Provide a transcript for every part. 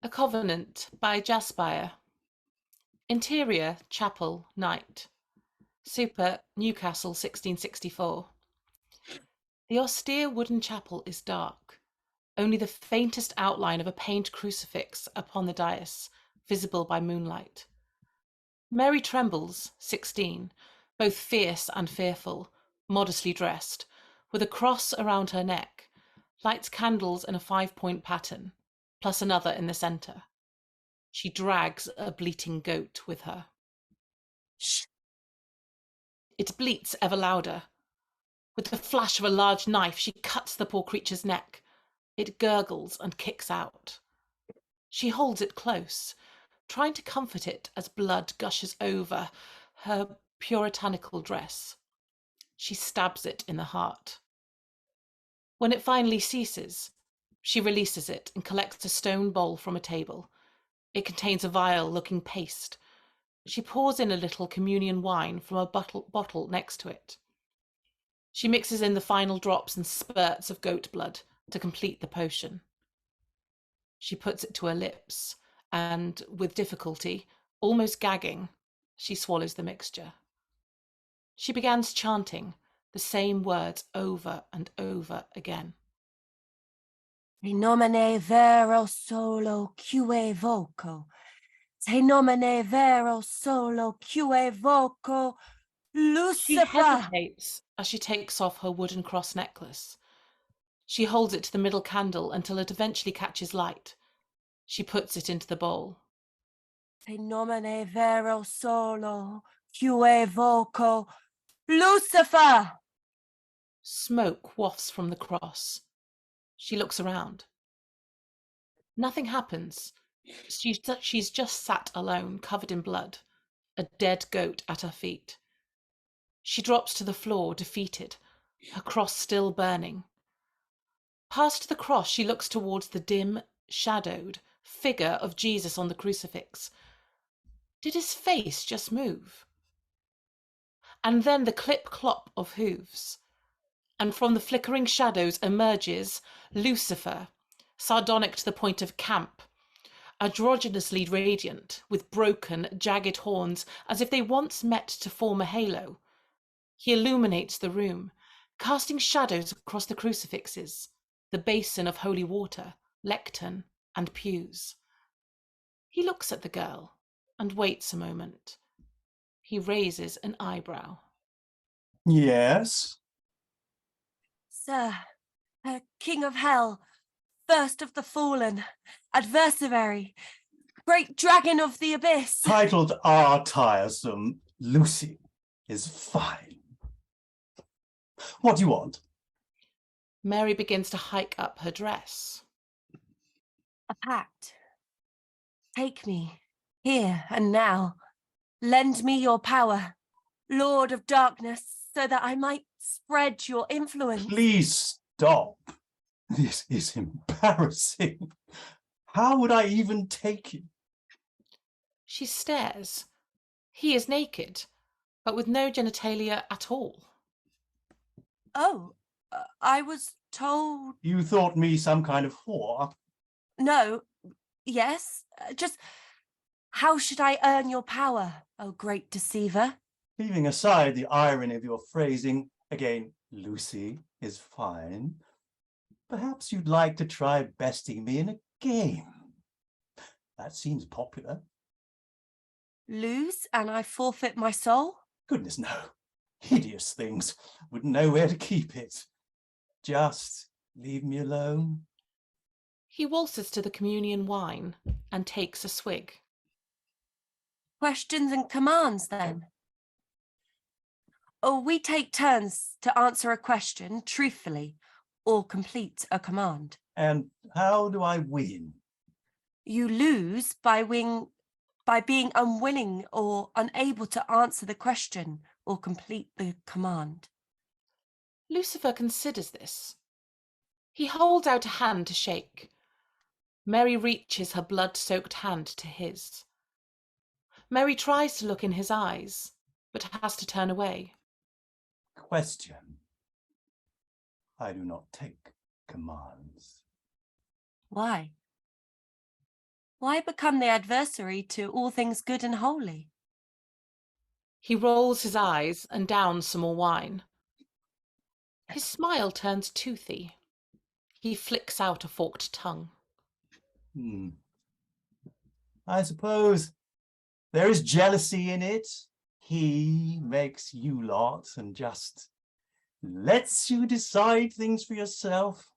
A Covenant by Jas Bahia. Interior, chapel, night. Super, Newcastle, 1664. The austere wooden chapel is dark. Only the faintest outline of a painted crucifix upon the dais, visible by moonlight. Mary Trembles, 16, both fierce and fearful, modestly dressed, with a cross around her neck, lights candles in a 5-point pattern, plus another in the centre. She drags a bleating goat with her. Shh. It bleats ever louder. With the flash of a large knife, she cuts the poor creature's neck. It gurgles and kicks out. She holds it close, trying to comfort it as blood gushes over her puritanical dress. She stabs it in the heart. When it finally ceases, she releases it and collects a stone bowl from a table. It contains a vile-looking paste. She pours in a little communion wine from a bottle next to it. She mixes in the final drops and spurts of goat blood to complete the potion. She puts it to her lips and, with difficulty, almost gagging, she swallows the mixture. She begins chanting the same words over and over again. Te nomine vero solo que voco. Te nomine vero solo que voco. She Lucifer. hesitates as she takes off her wooden cross necklace. She holds it to the middle candle until it eventually catches light. She puts it into the bowl. Te nomine vero solo que voco. Lucifer. Smoke wafts from the cross. She looks around. Nothing happens. She's just sat alone, covered in blood, a dead goat at her feet. She drops to the floor, defeated, her cross still burning. Past the cross, she looks towards the dim, shadowed figure of Jesus on the crucifix. Did his face just move? And then the clip-clop of hooves. And from the flickering shadows emerges Lucifer, sardonic to the point of camp, androgynously radiant, with broken, jagged horns, as if they once met to form a halo. He illuminates the room, casting shadows across the crucifixes, the basin of holy water, lectern, and pews. He looks at the girl and waits a moment. He raises an eyebrow. Yes? Sir, King of Hell, first of the fallen, adversary, great dragon of the abyss. Titled Our Tiresome, Luci is fine. What do you want? Mary begins to hike up her dress. A pact. Take me, here and now. Lend me your power, Lord of Darkness, so that I might spread your influence. Please stop. This is embarrassing. How would I even take you? She stares. He is naked, but with no genitalia at all. Oh, I was told... You thought me some kind of whore? No, yes, just how should I earn your power, oh great deceiver? Leaving aside the irony of your phrasing, again, Luci is fine. Perhaps you'd like to try besting me in a game. That seems popular. Lose and I forfeit my soul? Goodness, no. Hideous things. Wouldn't know where to keep it. Just leave me alone. He waltzes to the communion wine and takes a swig. Questions and commands, then? Or we take turns to answer a question truthfully or complete a command. And how do I win? You lose by being unwilling or unable to answer the question or complete the command. Lucifer considers this. He holds out a hand to shake. Mary reaches her blood-soaked hand to his. Mary tries to look in his eyes, but has to turn away. Question. I do not take commands. Why? Why become the adversary to all things good and holy? He rolls his eyes and downs some more wine. His smile turns toothy. He flicks out a forked tongue. I suppose there is jealousy in it. He makes you lot and just lets you decide things for yourself.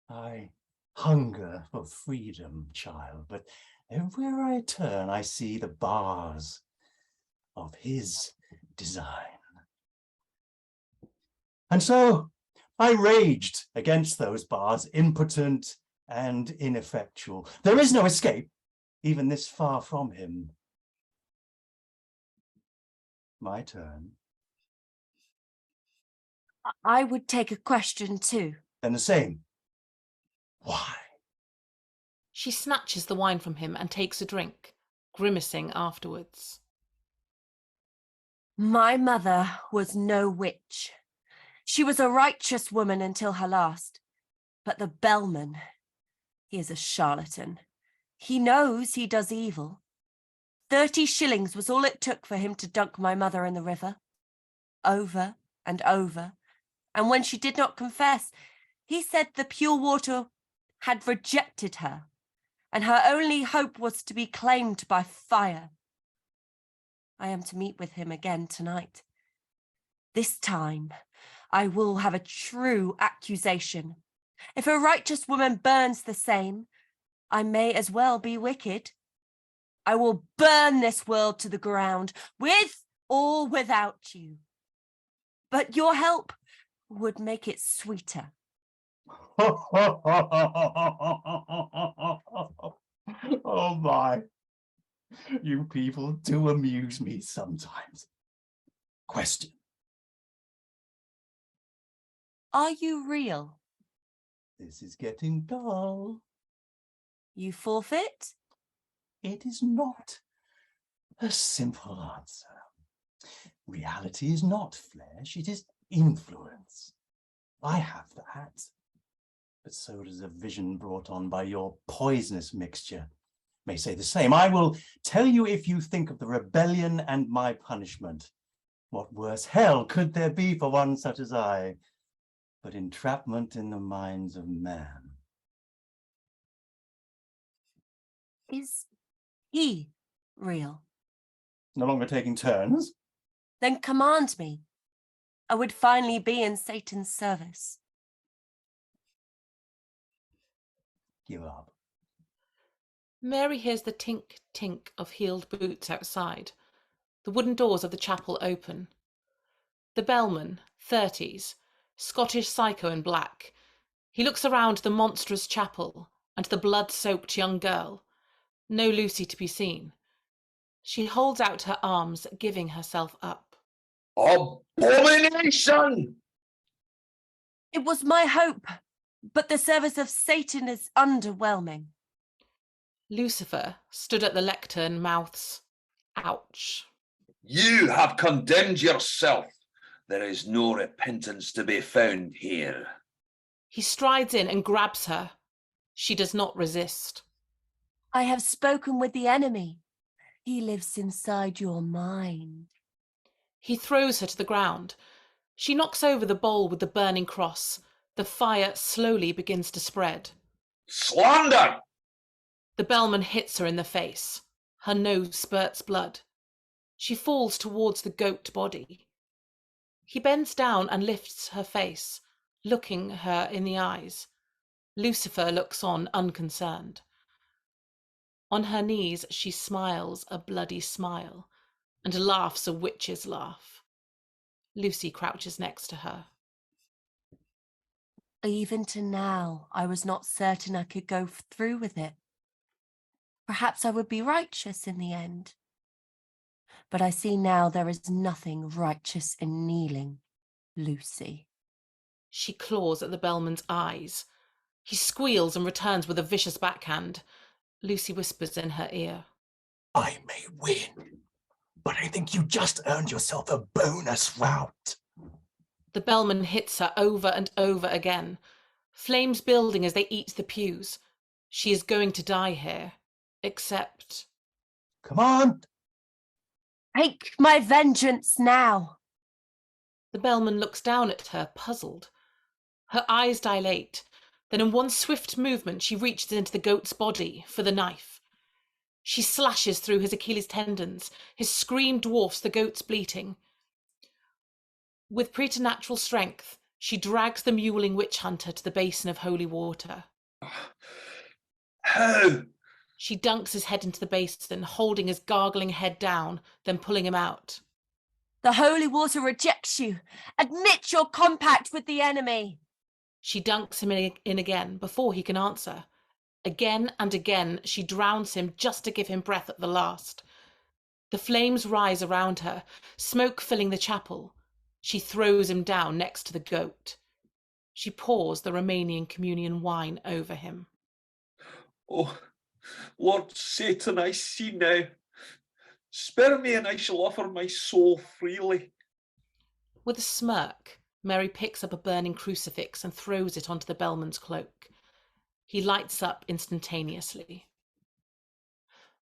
I hunger for freedom, child, but everywhere I turn, I see the bars of his design. And so I raged against those bars, impotent and ineffectual. There is no escape, even this far from him. My turn. I would take a question too. Then the same. Why? She snatches the wine from him and takes a drink, grimacing afterwards. My mother was no witch. She was a righteous woman until her last. But the Bellman, he is a charlatan. He knows he does evil. 30 shillings was all it took for him to dunk my mother in the river. Over and over. And when she did not confess, he said the pure water had rejected her, and her only hope was to be claimed by fire. I am to meet with him again tonight. This time, I will have a true accusation. If a righteous woman burns the same, I may as well be wicked. I will burn this world to the ground, with or without you. But your help would make it sweeter. Oh my. You people do amuse me sometimes. Question. Are you real? This is getting dull. You forfeit? It is not a simple answer. Reality is not flesh, it is influence. I have that. But so does a vision brought on by your poisonous mixture. May say the same. I will tell you if you think of the rebellion and my punishment. What worse hell could there be for one such as I, but entrapment in the minds of man? Is he real? No longer taking turns? Then command me. I would finally be in Satan's service. Give up. Mary hears the tink-tink of heeled boots outside. The wooden doors of the chapel open. The Bellman, 30s, Scottish psycho in black. He looks around the monstrous chapel and the blood-soaked young girl. No Luci to be seen. She holds out her arms, giving herself up. Abomination! It was my hope, but the service of Satan is underwhelming. Lucifer stood at the lectern, mouths, "Ouch." You have condemned yourself. There is no repentance to be found here. He strides in and grabs her. She does not resist. I have spoken with the enemy. He lives inside your mind. He throws her to the ground. She knocks over the bowl with the burning cross. The fire slowly begins to spread. Slander! The Bellman hits her in the face. Her nose spurts blood. She falls towards the goat body. He bends down and lifts her face, looking her in the eyes. Lucifer looks on unconcerned. On her knees, she smiles a bloody smile and laughs a witch's laugh. Luci crouches next to her. Even to now, I was not certain I could go through with it. Perhaps I would be righteous in the end. But I see now there is nothing righteous in kneeling, Luci. She claws at the Bellman's eyes. He squeals and returns with a vicious backhand. Luci whispers in her ear. I may win, but I think you just earned yourself a bonus route. The Bellman hits her over and over again. Flames building as they eat the pews. She is going to die here, except... Come on! Take my vengeance now. The bellman looks down at her, puzzled. Her eyes dilate. Then in one swift movement, she reaches into the goat's body for the knife. She slashes through his Achilles tendons. His scream dwarfs the goat's bleating. With preternatural strength, she drags the mewling witch hunter to the basin of holy water. How? She dunks his head into the basin, holding his gargling head down, then pulling him out. The holy water rejects you. Admit your compact with the enemy. She dunks him in again before he can answer. Again and again, she drowns him just to give him breath at the last. The flames rise around her, smoke filling the chapel. She throws him down next to the goat. She pours the Romanian communion wine over him. Oh, Lord Satan, I see now. Spare me and I shall offer my soul freely. With a smirk, Mary picks up a burning crucifix and throws it onto the bellman's cloak. He lights up instantaneously.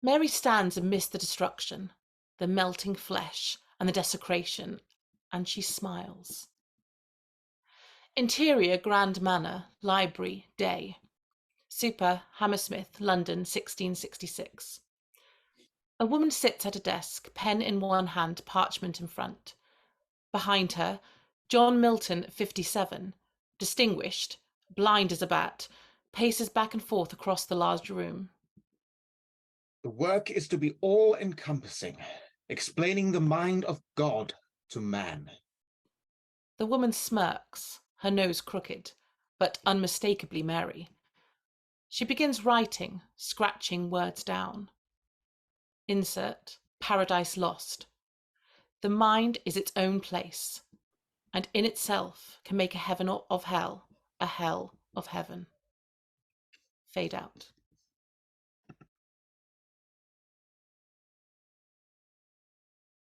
Mary stands amidst the destruction, the melting flesh and the desecration, and she smiles. Interior Grand Manor, Library, Day. Super, Hammersmith, London, 1666. A woman sits at a desk, pen in one hand, parchment in front. Behind her, John Milton, 57, distinguished, blind as a bat, paces back and forth across the large room. The work is to be all-encompassing, explaining the mind of God to man. The woman smirks, her nose crooked, but unmistakably merry. She begins writing, scratching words down. Insert, Paradise Lost. The mind is its own place, and in itself can make a heaven of hell, a hell of heaven. Fade out.